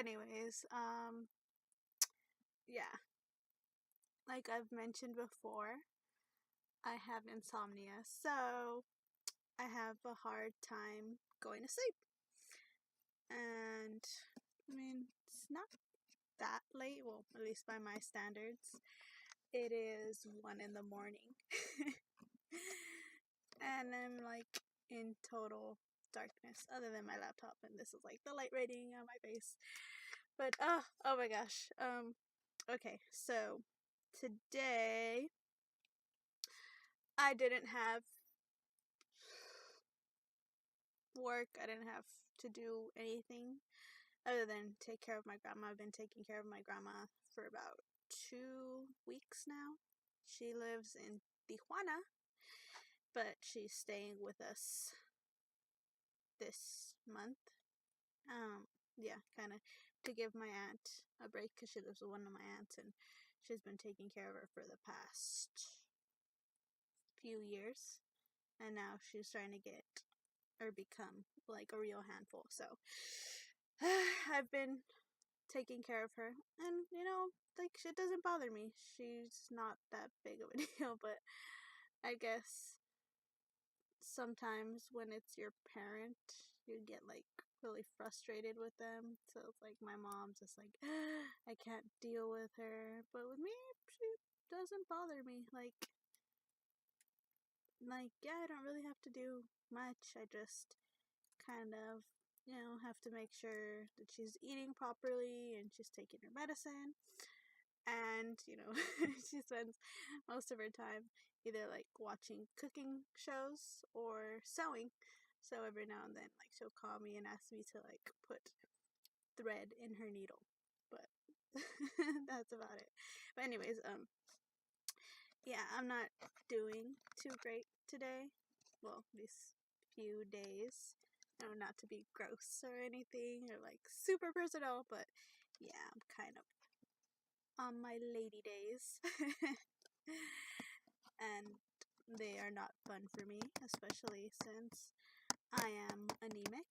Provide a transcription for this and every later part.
anyways, yeah, like I've mentioned before, I have insomnia, so I have a hard time going to sleep. And I mean, it's not that late, well, at least by my standards. It is 1 in the morning. And I'm like in total darkness, other than my laptop, and this is like the light radiating on my face. But oh my gosh. Okay, so today I didn't have work. I didn't have to do anything other than take care of my grandma. I've been taking care of my grandma for about 2 weeks now. She lives in Tijuana, but she's staying with us this month. Yeah, kind of to give my aunt a break because she lives with one of my aunts, and she's been taking care of her for the past few years, and now she's trying to get or become like a real handful. So I've been taking care of her, and like, it doesn't bother me. She's not that big of a deal, but I guess sometimes when it's your parent, you get like really frustrated with them. So it's like my mom's just like, I can't deal with her. But with me, she doesn't bother me. Like, yeah, I don't really have to do much. I just kind of, have to make sure that she's eating properly and she's taking her medicine. And, she spends most of her time either like watching cooking shows or sewing. So every now and then, like, she'll call me and ask me to like put thread in her needle. But that's about it. But anyways, yeah, I'm not doing too great today. Well, these few days. No, not to be gross or anything or like super personal, but yeah, I'm kind of on my lady days. And they are not fun for me, especially since I am anemic.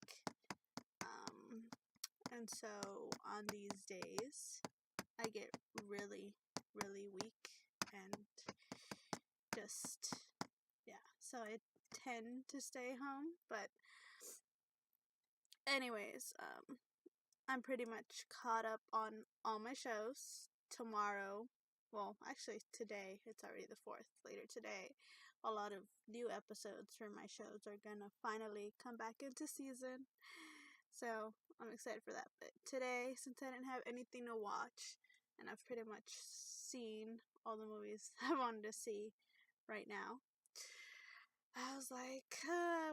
And so on these days, I get really, really weak and just, yeah, so I tend to stay home. But anyways, I'm pretty much caught up on all my shows. Tomorrow, well, actually today, it's already the 4th, later today, a lot of new episodes for my shows are gonna finally come back into season. So I'm excited for that. But today, since I didn't have anything to watch, and I've pretty much seen all the movies I wanted to see right now, I was like,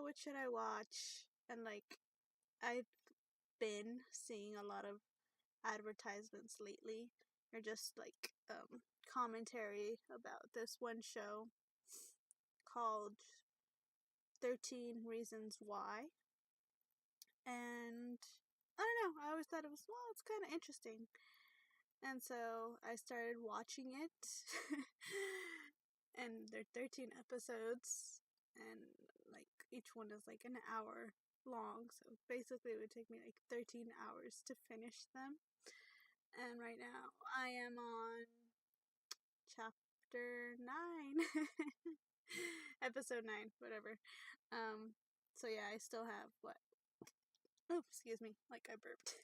what should I watch? And like, I've been seeing a lot of advertisements lately, or just like commentary about this one show called 13 Reasons Why. And I don't know, I always thought it was, well, it's kind of interesting. And so I started watching it. And there are 13 episodes, and like each one is like an hour long. So basically it would take me like 13 hours to finish them. And right now I am on chapter 9. Episode 9, whatever. So yeah, I still have what? Oh, excuse me, like I burped.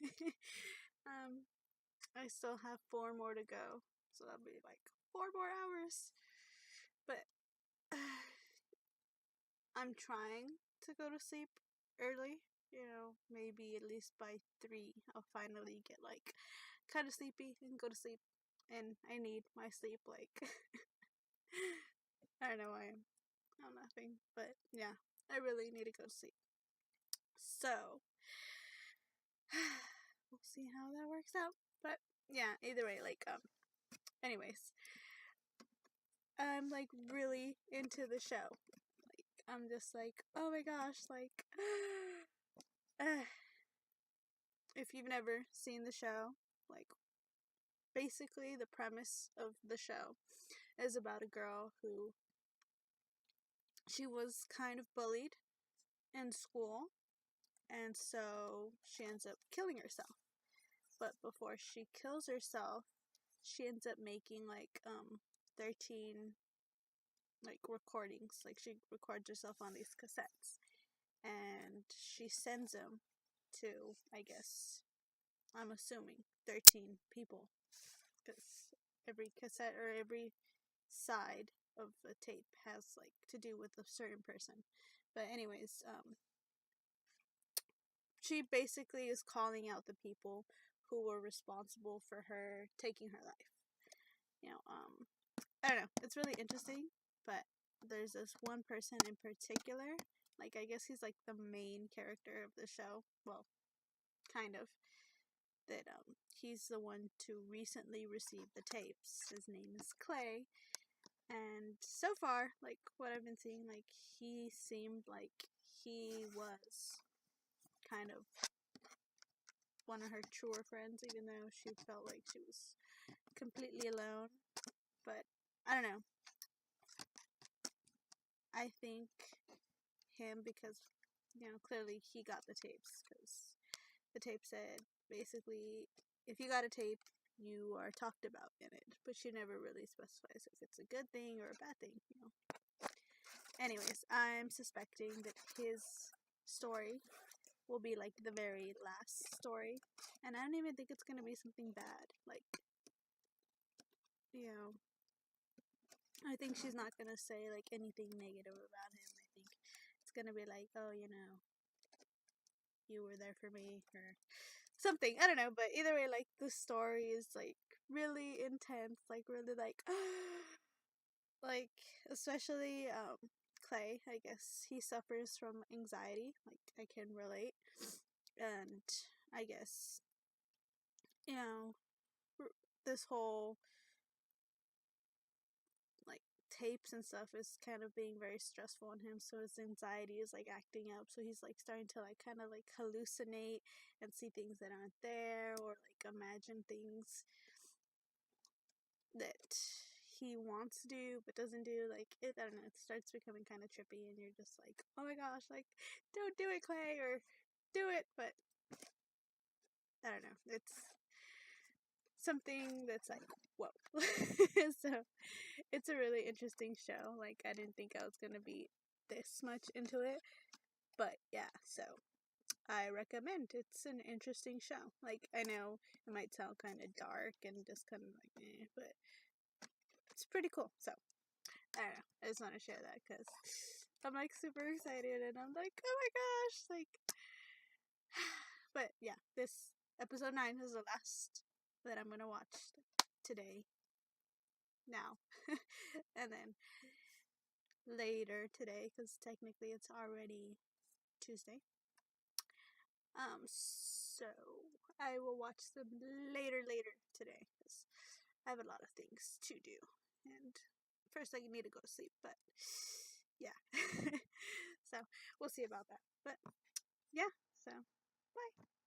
I still have 4 more to go. So that'll be like 4 more hours. But I'm trying to go to sleep early. Maybe at least by 3, I'll finally get like kind of sleepy and go to sleep. And I need my sleep, like, I don't know why I'm laughing, but yeah, I really need to go to sleep. So, we'll see how that works out. But yeah, either way, like, anyways, I'm like really into the show. Like, I'm just like, oh my gosh, like, if you've never seen the show, like, basically the premise of the show is about a girl who, she was kind of bullied in school, and so she ends up killing herself. but before she kills herself, she ends up making 13 recordings. Like, she records herself on these cassettes, and she sends them to, I guess, I'm assuming 13 people, because every cassette or every side of a tape has to do with a certain person. But anyways, she basically is calling out the people who were responsible for her taking her life. I don't know, it's really interesting, but there's this one person in particular, I guess he's the main character of the show, well, kind of, that he's the one to recently receive the tapes. His name is Clay, and so far, what I've been seeing, he seemed like he was kind of one of her truer friends, even though she felt like she was completely alone. But I don't know, I think him, because clearly he got the tapes, because the tape said basically, if you got a tape, you are talked about in it, but she never really specifies if it's a good thing or a bad thing. Anyways, I'm suspecting that his story will be the very last story, and I don't even think it's gonna be something bad. I think she's not gonna say anything negative about him. I think it's gonna be oh, you were there for me, or something. I don't know, but either way, the story is really intense, really especially Clay. I guess he suffers from anxiety. I can relate, and I guess this whole tapes and stuff is kind of being very stressful on him, so his anxiety is acting up, so he's starting to kind of hallucinate and see things that aren't there, or imagine things that he wants to do but doesn't do. I don't know, it starts becoming kind of trippy, and you're just oh my gosh, don't do it, Clay, or do it. But I don't know, it's something that's whoa. So it's a really interesting show. I didn't think I was gonna be this much into it, but yeah, so I recommend. It's an interesting show. I know it might sound kind of dark and just kind of but it's pretty cool. So I don't know, I just want to share that because I'm super excited, and I'm oh my gosh, but yeah, this episode 9 is the last that I'm gonna watch today, now, and then later today, because technically it's already Tuesday. So I will watch them later today, because I have a lot of things to do, and first I need to go to sleep, but yeah. So we'll see about that, but yeah, so bye.